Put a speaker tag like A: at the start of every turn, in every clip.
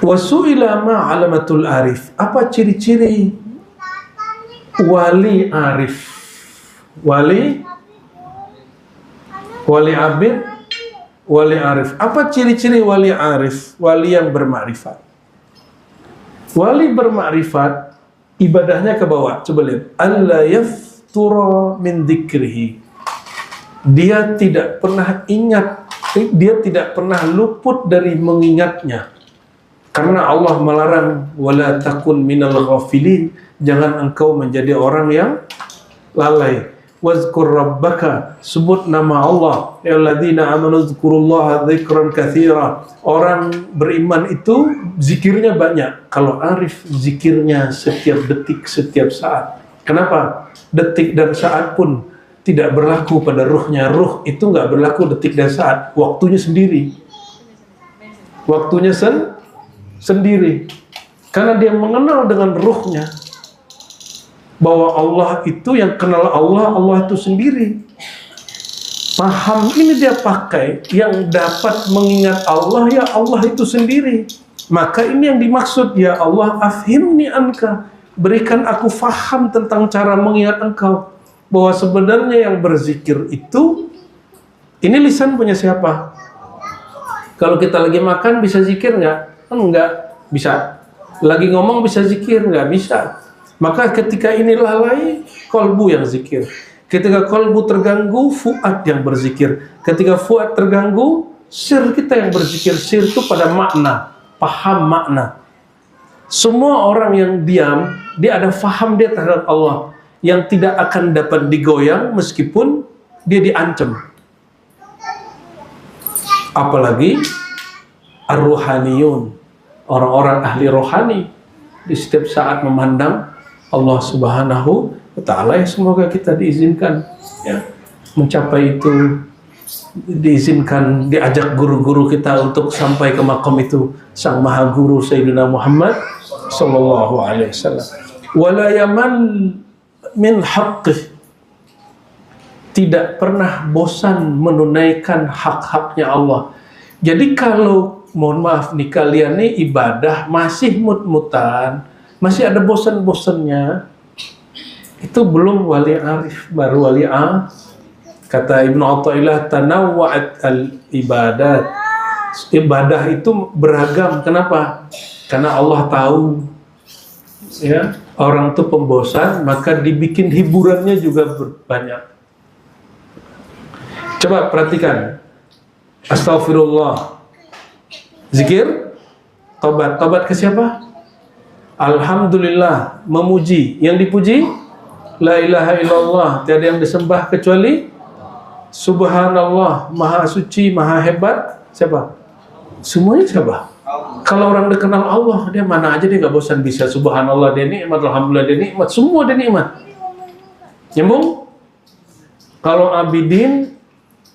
A: Wasu'ila ma alamatul arif. Apa ciri-ciri wali arif? Wali abid, wali arif. Apa ciri-ciri wali arif? Wali yang bermakrifat. Wali bermakrifat ibadahnya ke bawah. Coba lihat. Alla yaftura min dzikrihi. Dia tidak pernah ingat, dia tidak pernah luput dari mengingatnya. Karena Allah melarang wala takun minal ghafilin, jangan engkau menjadi orang yang lalai. Wazkur rabbaka, sebut nama Allah. Ya alladzina amanu dzkurullaha dzikran katsira. Orang beriman itu zikirnya banyak. Kalau arif zikirnya setiap detik, setiap saat. Kenapa? Detik dan saat pun tidak berlaku pada ruhnya. Ruh itu nggak berlaku detik dan saat, waktunya sendiri. Waktunya sendiri. Karena dia mengenal dengan ruhnya bahwa Allah itu yang kenal Allah, Allah itu sendiri. Paham ini dia pakai, yang dapat mengingat Allah ya Allah itu sendiri. Maka ini yang dimaksud, ya Allah afhimni anka, berikan aku faham tentang cara mengingat engkau. Bahwa sebenarnya yang berzikir itu, ini lisan punya siapa? Kalau kita lagi makan bisa zikir nggak? Enggak bisa. Lagi ngomong bisa zikir? Nggak bisa. Maka ketika ini lalai, kolbu yang zikir. Ketika kolbu terganggu, fuad yang berzikir. Ketika fuad terganggu, sir kita yang berzikir. Sir itu pada makna, paham makna. Semua orang yang diam, dia ada faham dia terhadap Allah, yang tidak akan dapat digoyang meskipun dia diancam. Apalagi ar-ruhaniyun, orang-orang ahli rohani, di setiap saat memandang Allah Subhanahu wa Ta'ala. Semoga kita diizinkan ya, mencapai itu, diizinkan diajak guru-guru kita untuk sampai ke makom itu, sang maha guru Sayyidina Muhammad sallallahu alaihi wasallam. Wala yaman min haqqih, tidak pernah bosan menunaikan hak-haknya Allah. Jadi kalau mohon maaf nih, kalian nih ibadah masih mut-mutan, masih ada bosan-bosannya, itu belum wali arif, baru wali arif. Kata Ibnu Athaillah, tanawwa'at al-ibadat. Ibadah itu beragam. Kenapa? Karena Allah tahu ya, orang itu pembosan, maka dibikin hiburannya juga banyak. Coba perhatikan. Astaghfirullah, zikir, tobat. Tobat ke siapa? Alhamdulillah, memuji. Yang dipuji? La ilaha illallah, tiada yang disembah kecuali Subhanallah, maha suci, maha hebat. Siapa? Semuanya siapa? Kalau orang dikenal Allah, dia mana aja dia nggak bosan, bisa Subhanallah dia nikmat, Alhamdulillah dia nikmat, semua dia nikmat. Nyambung? Kalau abidin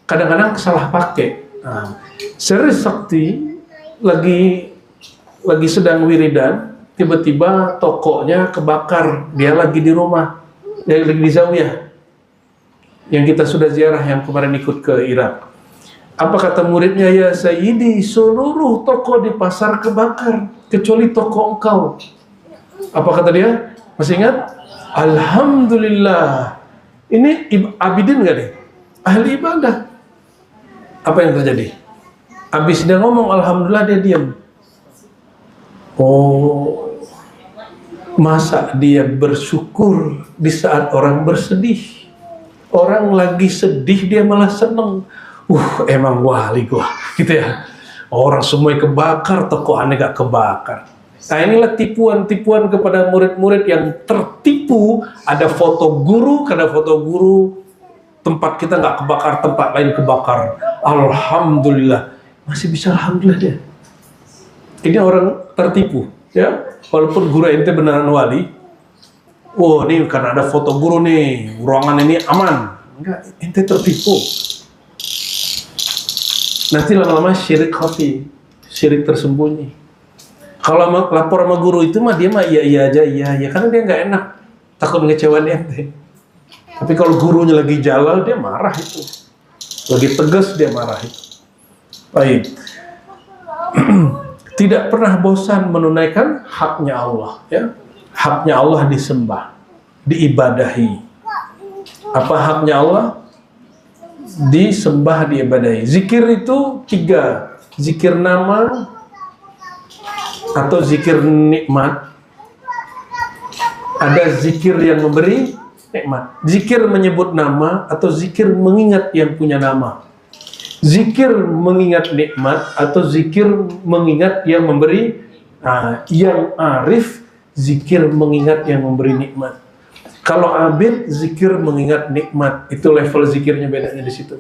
A: kadang-kadang salah pakai. Nah, Sri Sakti lagi sedang wiridan, tiba-tiba tokonya kebakar. Dia lagi di rumah, dia lagi di zawiyah yang kita sudah ziarah, yang kemarin ikut ke Irak. Apa kata muridnya? Ya Sayyidi, seluruh toko di pasar kebakar kecuali toko engkau. Apa kata dia? Masih ingat? Alhamdulillah. Ini abidin gak deh? Ahli ibadah. Apa yang terjadi? Habis dia ngomong Alhamdulillah, dia diam. Oh, masa dia bersyukur di saat orang bersedih? Orang lagi sedih dia malah seneng. Emang wali gua, gitu ya. Orang semua kebakar, toko aneh gak kebakar. Nah inilah tipuan-tipuan kepada murid-murid yang tertipu. Ada foto guru, tempat kita nggak kebakar, tempat lain kebakar. Alhamdulillah, masih bisa alhamdulillah dia. Ini orang tertipu, ya. Walaupun guru ente beneran wali. Nih karena ada foto guru nih, ruangan ini aman. Enggak, ente tertipu. Nanti lama-lama syirik khafi, syirik tersembunyi. Kalau lapor sama guru itu mah dia mah iya aja, iya, karena dia nggak enak, takut ngecewain ente. Tapi kalau gurunya lagi jalal, dia marah itu. Lagi tegas, dia marah itu. Baik. tidak pernah bosan menunaikan haknya Allah, ya. Haknya Allah disembah, diibadahi. Apa haknya Allah? Disembah, diibadahi. Zikir itu 3. Zikir nama atau zikir nikmat. Ada zikir yang memberi nikmat. Zikir menyebut nama atau zikir mengingat yang punya nama. Zikir mengingat nikmat atau zikir mengingat yang memberi. Yang arif, zikir mengingat yang memberi nikmat. Kalau abid, zikir mengingat nikmat. Itu level zikirnya, bedanya di situ.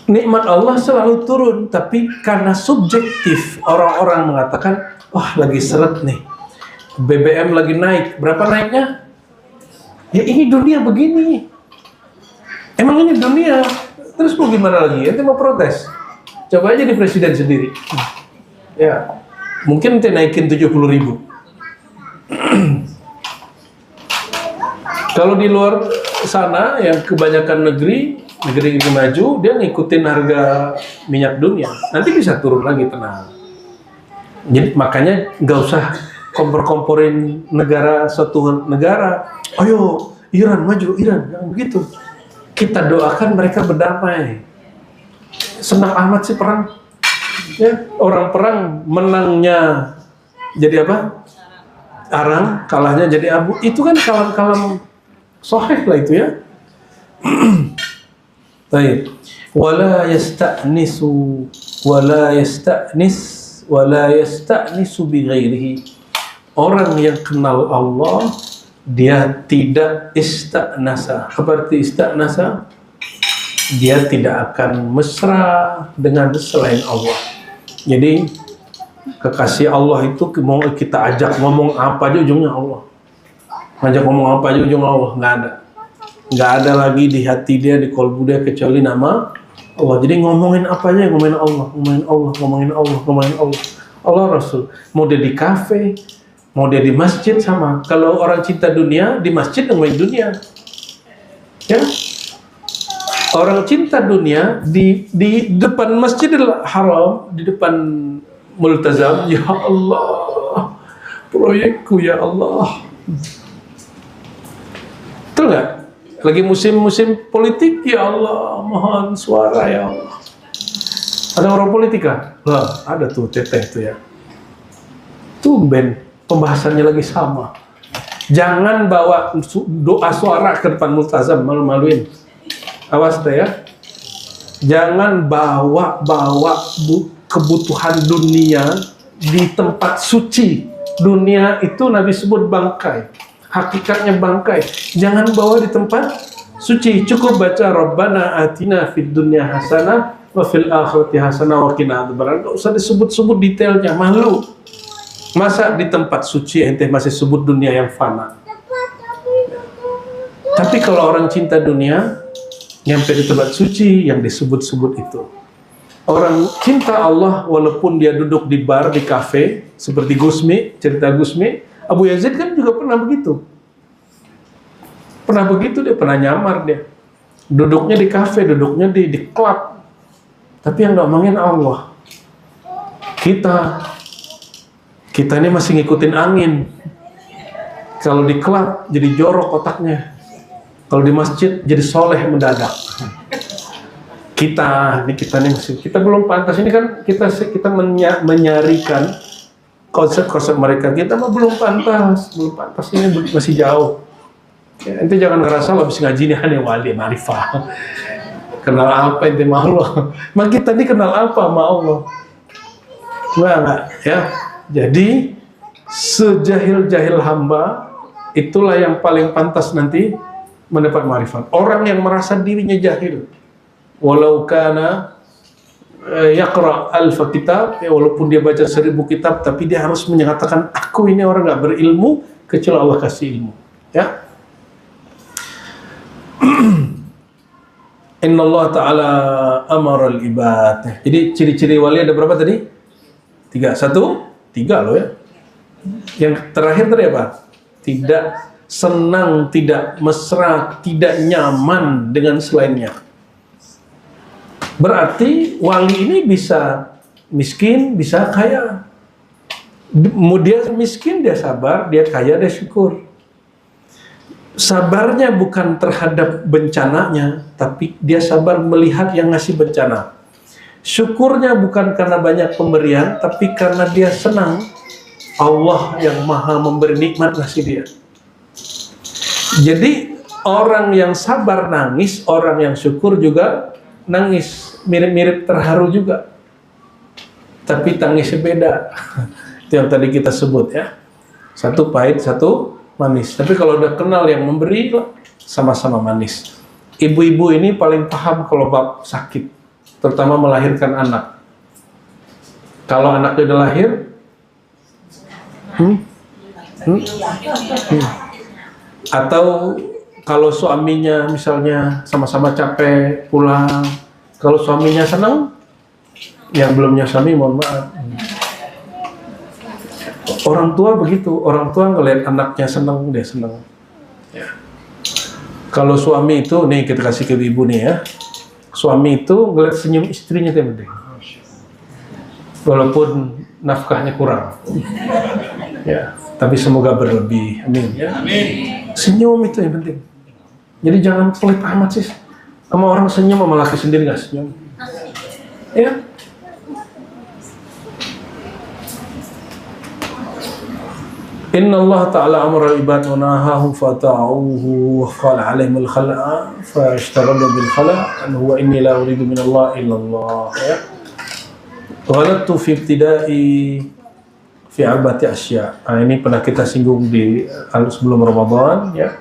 A: Nikmat Allah selalu turun, tapi karena subjektif, orang-orang mengatakan, wah lagi seret nih, BBM lagi naik. Berapa naiknya? Ya ini dunia begini. Emang ini dunia. Terus mau gimana lagi? Ente mau protes? Coba aja di presiden sendiri. Ya, mungkin ente naikin 70.000. Kalau di luar sana yang kebanyakan negeri maju, dia ngikutin harga minyak dunia. Nanti bisa turun lagi, tenang. Jadi makanya nggak usah kompor-komporin suatu negara. Ayo Iran maju, Iran, jangan begitu. Kita doakan mereka berdamai. Senang amat sih perang. Ya, orang perang menangnya jadi apa? Arang, kalahnya jadi abu. Itu kan kalam-kalam sahih lah itu ya. Baik. Wala yasta'nisu wala yasta'nisu bi ghairihi. Orang yang kenal Allah, dia tidak ista'nasa. Apa arti ista'nasa? Dia tidak akan mesra dengan selain Allah. Jadi kekasih Allah itu mau kita ajak ngomong apa aja ujungnya Allah. Ngajak ngomong apa aja ujungnya Allah, nggak ada. Nggak ada lagi di hati dia, di kolbu dia kecuali nama Allah. Jadi ngomongin apa aja, ngomongin Allah, ngomongin Allah, ngomongin Allah, ngomongin Allah. Allah Rasul. Mau dia di kafe, mau dia di masjid sama. Kalau orang cinta dunia, di masjid ngomongin dunia. Ya. Orang cinta dunia di depan Masjidil Haram, di depan Multazam, ya Allah, proyekku ya Allah. Betul nggak? Lagi musim-musim politik, ya Allah, mohon suara ya Allah. Ada orang politik kan? Lah, ada tuh teteh tuh ya. Tumben pembahasannya lagi sama. Jangan bawa doa suara ke depan Multazam, malu-maluin. Awas deh ya. Jangan bawa kebutuhan dunia di tempat suci. Dunia itu Nabi sebut bangkai. Hakikatnya bangkai. Jangan bawa di tempat suci. Cukup baca Rabbana atina fid dunya hasanah wa fil akhirati hasanah wa qina adzabannar. Enggak usah disebut-sebut detailnya, malu. Masa di tempat suci ente masih sebut dunia yang fana. Tapi kalau orang cinta dunia, nyampe di tempat suci yang disebut-sebut itu. Orang cinta Allah walaupun dia duduk di bar, di kafe, seperti Gusmi, cerita Gusmi, Abu Yazid kan juga pernah begitu. Pernah begitu, dia pernah nyamar dia. Duduknya di kafe, duduknya di klub. Tapi yang ngomongin Allah. Kita ini masih ngikutin angin. Kalau di klub jadi jorok otaknya. Kalau di masjid jadi soleh mendadak. Kita belum pantas. Ini kan kita menyarikan konsep-konsep mereka. Kita mah belum pantas. Ini masih jauh. Ya, ente jangan ngerasa lo habis ngaji nih hanya wali marifah. Kenal apa ente sama Allah? Mak kita ini kenal apa sama Allah? Enggak ya. Jadi sejahil-jahil hamba itulah yang paling pantas nanti mendapat marifat. Orang yang merasa dirinya jahil, walau kana yaqra alfa kitab, ya, walaupun dia baca 1000 kitab, tapi dia harus menyatakan aku ini orang nggak berilmu kecuali Allah kasih ilmu. Ya. Inna Allah Ta'ala amara al-ibad. Jadi ciri-ciri wali ada berapa tadi? 3. 3 loh ya. Yang terakhir tadi apa? Tidak senang, tidak mesra, tidak nyaman dengan selainnya. Berarti wali ini bisa miskin, bisa kaya. Dia miskin, dia sabar, dia kaya, dia syukur. Sabarnya bukan terhadap bencananya, tapi dia sabar melihat yang ngasih bencana. Syukurnya bukan karena banyak pemberian, tapi karena dia senang Allah yang maha memberi nikmat ngasih dia. Jadi orang yang sabar nangis, orang yang syukur juga nangis, mirip-mirip terharu juga. Tapi tangisnya beda. Itu yang tadi kita sebut ya. Satu pahit, satu manis. Tapi kalau udah kenal yang memberi, sama-sama manis. Ibu-ibu ini paling paham kalau bab sakit, terutama melahirkan anak. Kalau anaknya udah lahir, atau kalau suaminya misalnya sama-sama capek pulang, kalau suaminya senang, yang belumnya suami mohon maaf. Orang tua begitu, orang tua ngelihat anaknya senang, dia senang. Ya. Kalau suami itu, nih kita kasih ke ibu nih ya, suami itu ngelihat senyum istrinya itu yang penting. Walaupun nafkahnya kurang, ya, tapi semoga berlebih, amin. Ya. Senyum itu yang penting. Jadi jangan pelit amat sih. Sama orang senyum, sama laki sendiri nggak senyum. Ya. Inna Allah Ta'ala amara al-ibad wa nahahum fata'uhu wa qala alaihim al-khala'a fashtaghalu bil-khala'a an huwa inni la uridu min Allah illa Allah. Ya. Ghalattu fi ibtida'i fi arba'ati asya. Nah, ini pernah kita singgung di sebelum Ramadan ya.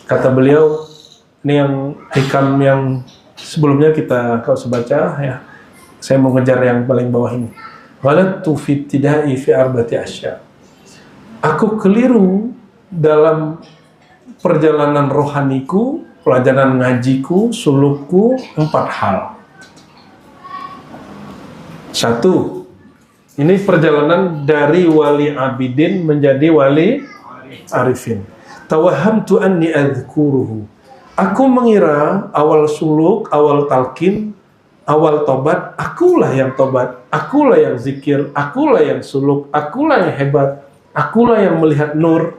A: Kata beliau, ini yang hikam yang sebelumnya kita kau sebaca ya. Saya mau ngejar yang paling bawah ini. Ghalattu fi ibtida'i fi arba'ati asya. Aku keliru dalam perjalanan rohaniku, pelajaran ngajiku, sulukku, 4 hal. 1, ini perjalanan dari wali abidin menjadi wali arifin. Tawahamtu anni adzkuruhu. Aku mengira awal suluk, awal talqin, awal tobat, akulah yang tobat, akulah yang zikir, akulah yang suluk, akulah yang hebat. Akulah yang melihat Nur.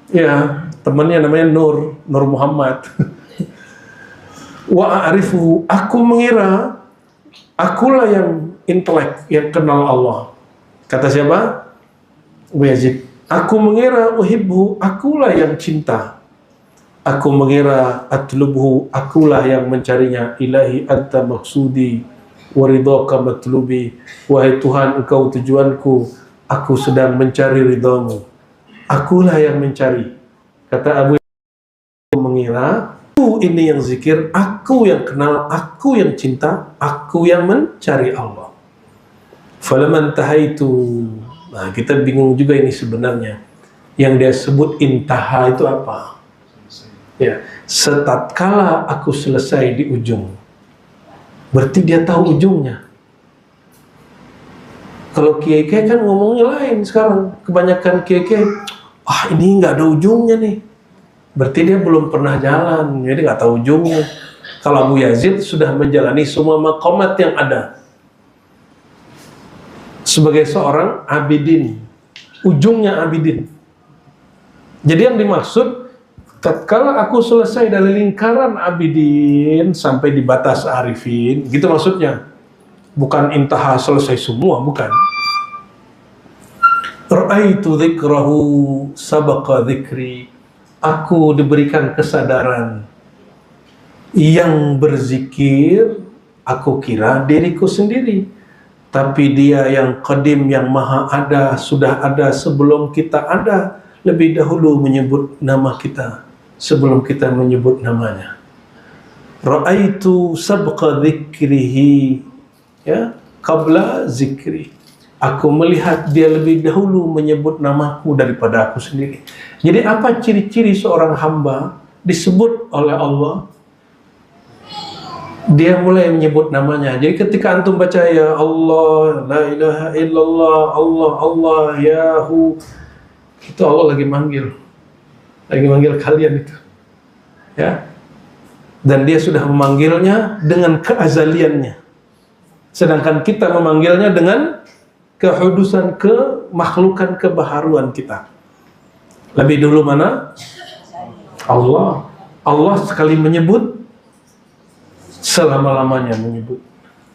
A: Ya, temannya namanya Nur Muhammad. Wa a'rifu, aku mengira akulah yang intelek, yang kenal Allah. Kata siapa? Abu Yazid. Aku mengira uhibbu, akulah yang cinta. Aku mengira atlubhu, akulah yang mencarinya. Ilahi anta maksudi wa ridhaka matlubi. Wahai Tuhan, engkau tujuanku. Aku sedang mencari ridhamu. Akulah yang mencari. Kata Abu mengira, aku ini yang zikir, aku yang kenal, aku yang cinta, aku yang mencari Allah. Falaman tahaitu. Nah, kita bingung juga ini sebenarnya. Yang dia sebut intaha itu apa? Ya, setatkala aku selesai di ujung. Berarti dia tahu ujungnya. Kalau kiai-kiai kan ngomongnya lain sekarang. Kebanyakan kiai-kiai, ini nggak ada ujungnya nih. Berarti dia belum pernah jalan, jadi nggak tahu ujungnya. Kalau Abu Yazid sudah menjalani semua maqamat yang ada. Sebagai seorang abidin, ujungnya abidin. Jadi yang dimaksud, tatkala aku selesai dari lingkaran abidin sampai di batas arifin, gitu maksudnya. Bukan intaha selesai semua, bukan. Ra'aitu dzikrahu sabaqa dzikri. Aku diberikan kesadaran. Yang berzikir, aku kira diriku sendiri. Tapi dia yang qadim, yang maha ada, sudah ada sebelum kita ada. Lebih dahulu menyebut nama kita sebelum kita menyebut namanya. Ra'aitu sabqa dzikrihi, ya, qabla zikri. Aku melihat dia lebih dahulu menyebut namaku daripada aku sendiri. Jadi apa ciri-ciri seorang hamba disebut oleh Allah? Dia mulai menyebut namanya. Jadi ketika antum baca ya Allah, la ilaha illallah, Allah, Allah, Yahu, itu Allah lagi manggil kalian itu. Ya. Dan dia sudah memanggilnya dengan keazaliannya. Sedangkan kita memanggilnya dengan kehudusan, kemakhlukan, kebaharuan kita. Lebih dulu mana? Allah. Allah sekali menyebut, selama-lamanya menyebut.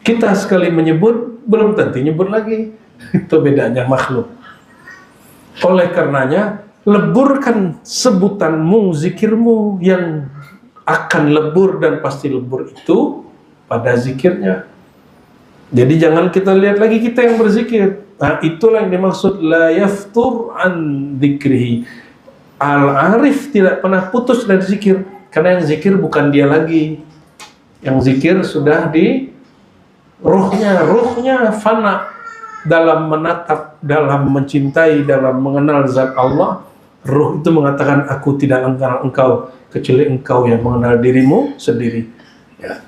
A: Kita sekali menyebut, belum tentu nyebut lagi. Itu bedanya makhluk. Oleh karenanya, leburkan sebutanmu, zikirmu yang akan lebur dan pasti lebur itu pada zikirnya. Jadi jangan kita lihat lagi kita yang berzikir. Nah, itulah yang dimaksud la yaftur an dzikrihi. Al-arif tidak pernah putus dari zikir, karena yang zikir bukan dia lagi. Yang zikir sudah di ruhnya fana dalam menatap, dalam mencintai, dalam mengenal zat Allah. Ruh itu mengatakan aku tidak mengenal engkau kecuali engkau yang mengenal dirimu sendiri. Ya.